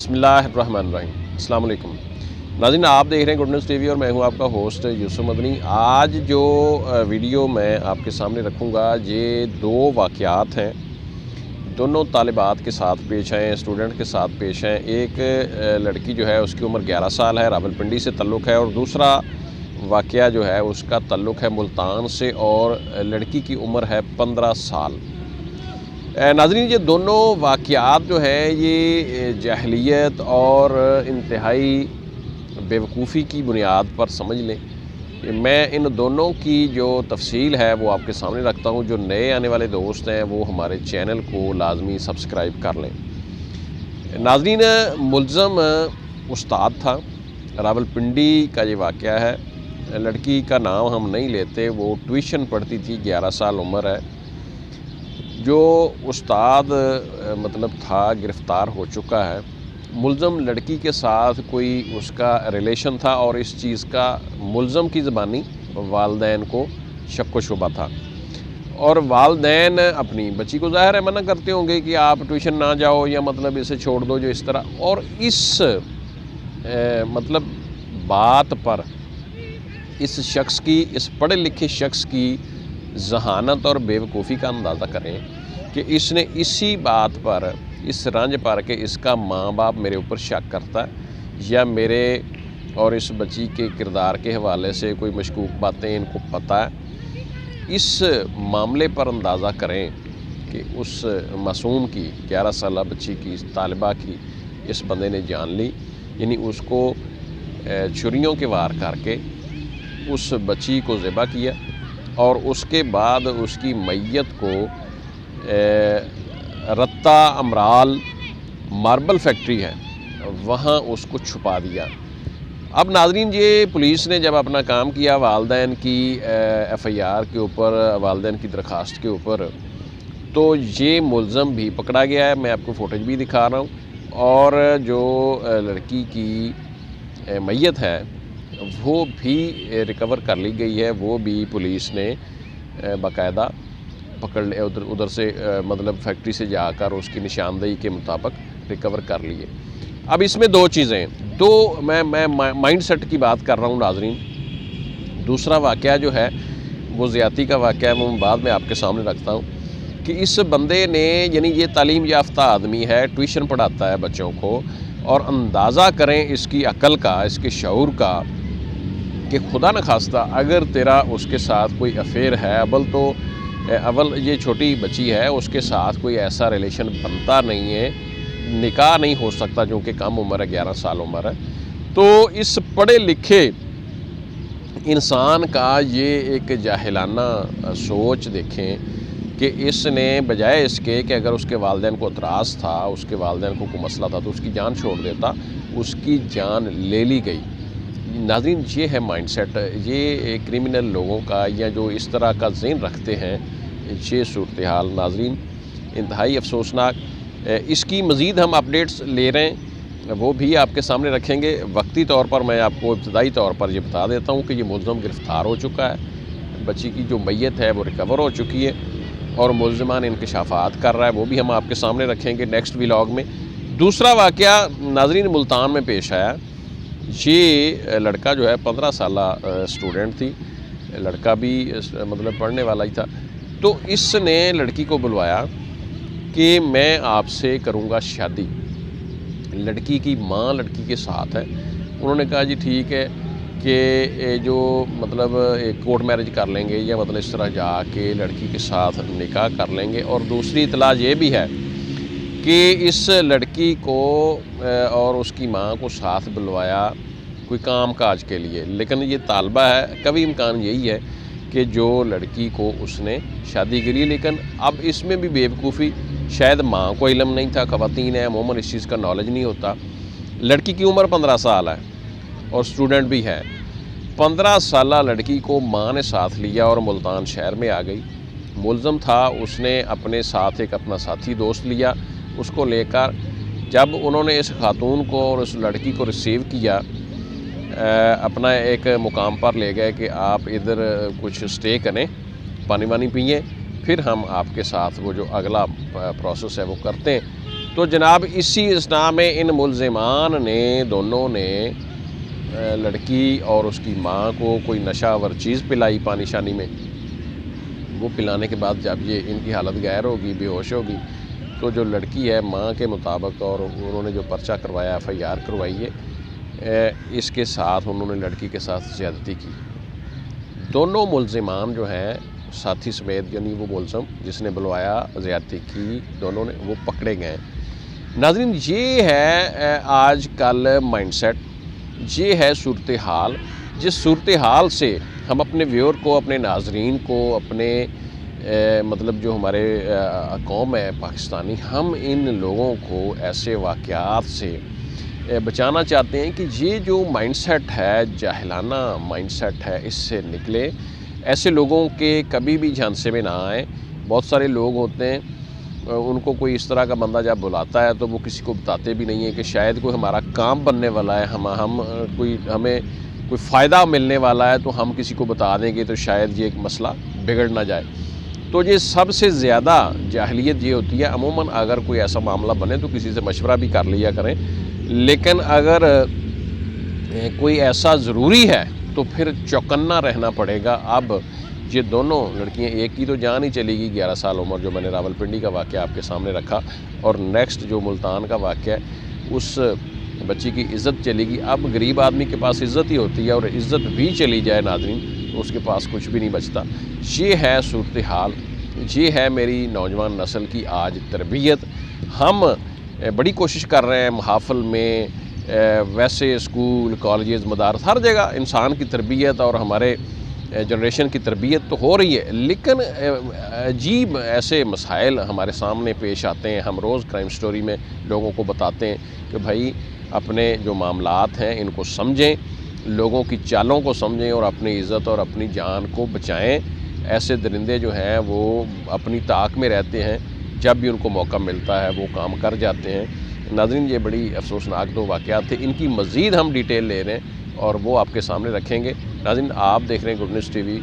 बिस्मिल्लाहिर्रहमानिर्रहीम। अस्सलाम वालेकुम नाज़रीन, आप देख रहे हैं गुड न्यूज़ टीवी और मैं हूं आपका होस्ट यूसुफ मदनी। आज जो वीडियो मैं आपके सामने रखूंगा ये दो वाक़यात हैं, दोनों तालिबात के साथ पेश आए हैं, स्टूडेंट के साथ पेश हैं। एक लड़की जो है उसकी उम्र 11 साल है, रावलपिंडी से तल्लुक़ है, और दूसरा वाक़या जो है उसका तल्लुक़ है मुल्तान से और लड़की की उम्र है 15 साल। नाज़रीन, ये दोनों वाक़यात जो है ये जाहिलियत और इंतहाई बेवकूफ़ी की बुनियाद पर समझ लें। मैं इन दोनों की जो तफसील है वो आपके सामने रखता हूँ। जो नए आने वाले दोस्त हैं वो हमारे चैनल को लाजमी सब्सक्राइब कर लें। नाज़रीन, मुल्ज़म उस्ताद था, रावलपिंडी का ये वाक़या है। लड़की का नाम हम नहीं लेते, वो ट्यूशन पढ़ती थी, 11 साल उम्र है। जो उस्ताद मतलब था गिरफ़्तार हो चुका है। मुल्ज़म लड़की के साथ कोई उसका रिलेशन था और इस चीज़ का मुल्ज़म की ज़बानी वालदैन को शक व शुबा था, और वालदैन अपनी बच्ची को ज़ाहिर है मना करते होंगे कि आप ट्यूशन ना जाओ या मतलब इसे छोड़ दो जो इस तरह। और इस मतलब बात पर इस शख्स की, इस पढ़े लिखे शख्स की जहानत और बेवकूफ़ी का अंदाज़ा करें कि इसने इसी बात पर, इस रंज पर कि इसका माँ बाप मेरे ऊपर शक करता है या मेरे और इस बच्ची के किरदार के हवाले से कोई मशकूक बातें इनको पता है, इस मामले पर अंदाज़ा करें कि उस मासूम की, 11 साल बच्ची की, इस तालिबा की इस बंदे ने जान ली। यानी उसको छुरियों के वार करके उस बच्ची को ज़िबा किया और उसके बाद उसकी मैयत को रत्ता अमराल मार्बल फैक्ट्री है वहाँ उसको छुपा दिया। अब नाज़रीन, ये पुलिस ने जब अपना काम किया वालदैन की FIR के ऊपर, वालदैन की दरख्वास्त के ऊपर, तो ये मुल्ज़म भी पकड़ा गया है। मैं आपको फ़ोटेज भी दिखा रहा हूँ। और जो लड़की की मैयत है वो भी रिकवर कर ली गई है, वो भी पुलिस ने बाकायदा पकड़ ले, उधर से मतलब फैक्ट्री से जाकर उसकी निशानदेही के मुताबिक रिकवर कर लिए। अब इसमें दो चीज़ें, मैं माइंड सेट की बात कर रहा हूँ नाज़रीन। दूसरा वाक़या जो है वो ज़्यादती का वाक़या है, वो मैं बाद में आपके सामने रखता हूँ कि इस बंदे ने, यानी ये तालीम याफ्ता आदमी है, ट्यूशन पढ़ाता है बच्चों को, और अंदाज़ा करें इसकी अक्ल का, इसके शऊर का, कि खुदा न खास्ता अगर तेरा उसके साथ कोई अफेयर है, अव्वल ये छोटी बच्ची है, उसके साथ कोई ऐसा रिलेशन बनता नहीं है, निकाह नहीं हो सकता, जो कि कम उम्र है, 11 साल उम्र है। तो इस पढ़े लिखे इंसान का ये एक जाहिलाना सोच देखें कि इसने बजाय इसके कि अगर उसके वालिदैन को एतराज़ था, उसके वालिदैन को कोई मसला था तो उसकी जान छोड़ देता, उसकी जान ले ली गई। नाज़रीन, ये है माइंडसेट, ये क्रिमिनल लोगों का, या जो इस तरह का ज़हन रखते हैं, ये सूरत हाल नाज़रीन इंतहाई अफसोसनाक। इसकी मज़ीद हम अपडेट्स ले रहे हैं, वो भी आपके सामने रखेंगे। वक्ती तौर पर मैं आपको इब्तदाई तौर पर ये बता देता हूँ कि ये मुल्ज़म गिरफ़्तार हो चुका है, बच्ची की जो मैयत है वो रिकवर हो चुकी है और मुल्ज़मान इंकशाफात कर रहा है, वो भी हम आपके सामने रखेंगे नेक्स्ट व्लॉग में। दूसरा वाक़या नाज़रीन मुल्तान में पेश आया। ये लड़का जो है 15 साल स्टूडेंट थी, लड़का भी मतलब पढ़ने वाला ही था। तो इसने लड़की को बुलवाया कि मैं आपसे करूँगा शादी। लड़की की माँ लड़की के साथ है। उन्होंने कहा जी ठीक है कि जो मतलब एक कोर्ट मैरिज कर लेंगे, या मतलब इस तरह जाके लड़की के साथ निकाह कर लेंगे। और दूसरी इतला ये भी है कि इस लड़की को और उसकी माँ को साथ बुलवाया कोई काम काज के लिए, लेकिन ये तालबा है, कभी इम्कान यही है कि जो लड़की को उसने शादी करी। लेकिन अब इसमें भी बेवकूफ़ी, शायद माँ को इल्म नहीं था, ख़वातीन है, अमूमन इस चीज़ का नॉलेज नहीं होता। लड़की की उम्र 15 साल है और स्टूडेंट भी है। 15 साल लड़की को माँ ने साथ लिया और मुल्तान शहर में आ गई। मुल्ज़म था, उसने अपने साथ एक अपना साथी दोस्त लिया, उसको लेकर जब उन्होंने इस खातून को और उस लड़की को रिसीव किया, अपना एक मुकाम पर ले गए कि आप इधर कुछ स्टे करें, पानी वानी पिए, फिर हम आपके साथ वो जो अगला प्रोसेस है वो करते हैं। تو جناب اسی اثناء میں ان ملزمان نے دونوں نے لڑکی اور اس کی ماں کو کوئی نشہ آور چیز پلائی پانی شانی میں. وہ پلانے کے بعد جب یہ ان کی حالت غیر ہوگی، بے ہوش ہوگی، تو جو لڑکی ہے ماں کے مطابق اور انہوں نے جو پرچہ کروایا FIR کروائی ہے، اس کے ساتھ انہوں نے لڑکی کے ساتھ زیادتی کی. دونوں ملزمان جو ہیں ساتھی سمیت، یعنی وہ ملزم جس نے بلوایا زیادتی کی، دونوں نے وہ پکڑے گئے. ناظرین یہ ہے آج کل مائنڈ سیٹ، یہ ہے صورتحال، جس صورتحال سے ہم اپنے ویور کو، اپنے ناظرین کو، اپنے مطلب جو ہمارے قوم ہے پاکستانی، ہم ان لوگوں کو ایسے واقعات سے بچانا چاہتے ہیں کہ یہ جو مائنڈ سیٹ ہے، جاہلانہ مائنڈ سیٹ ہے، اس سے نکلے. ایسے لوگوں کے کبھی بھی جھانسے میں نہ آئیں. بہت سارے لوگ ہوتے ہیں، ان کو کوئی اس طرح کا بندہ جب بلاتا ہے تو وہ کسی کو بتاتے بھی نہیں ہیں کہ شاید کوئی ہمارا کام بننے والا ہے، ہمیں کوئی فائدہ ملنے والا ہے، تو ہم کسی کو بتا دیں گے تو شاید یہ مسئلہ بگڑ نہ جائے. تو یہ سب سے زیادہ جاہلیت یہ ہوتی ہے. عموماً اگر کوئی ایسا معاملہ بنے تو کسی سے مشورہ بھی کر لیا کریں، لیکن اگر کوئی ایسا ضروری ہے تو پھر چوکنا رہنا پڑے گا. اب یہ دونوں لڑکیاں، ایک کی تو جان ہی چلے گی 11 سال عمر، جو میں نے راولپنڈی کا واقعہ آپ کے سامنے رکھا، اور نیکسٹ جو ملتان کا واقعہ ہے اس بچی کی عزت چلے گی. اب غریب آدمی کے پاس عزت ہی ہوتی ہے، اور عزت بھی چلی جائے ناظرین تو اس کے پاس کچھ بھی نہیں بچتا. یہ ہے صورتحال، یہ ہے میری نوجوان نسل کی آج تربیت. ہم بڑی کوشش کر رہے ہیں محافل میں، ویسے اسکول، کالجز، مدارس، ہر جگہ انسان کی تربیت اور ہمارے جنریشن کی تربیت تو ہو رہی ہے، لیکن عجیب ایسے مسائل ہمارے سامنے پیش آتے ہیں. ہم روز کرائم سٹوری میں لوگوں کو بتاتے ہیں کہ بھائی اپنے جو معاملات ہیں ان کو سمجھیں، لوگوں کی چالوں کو سمجھیں، اور اپنی عزت اور اپنی جان کو بچائیں. ایسے درندے جو ہیں وہ اپنی طاق میں رہتے ہیں، جب بھی ان کو موقع ملتا ہے وہ کام کر جاتے ہیں. ناظرین یہ بڑی افسوسناک دو واقعات تھے، ان کی مزید ہم ڈیٹیل لے رہے ہیں اور وہ آپ کے سامنے رکھیں گے. ناظرین آپ دیکھ رہے ہیں گڈ نیوز TV.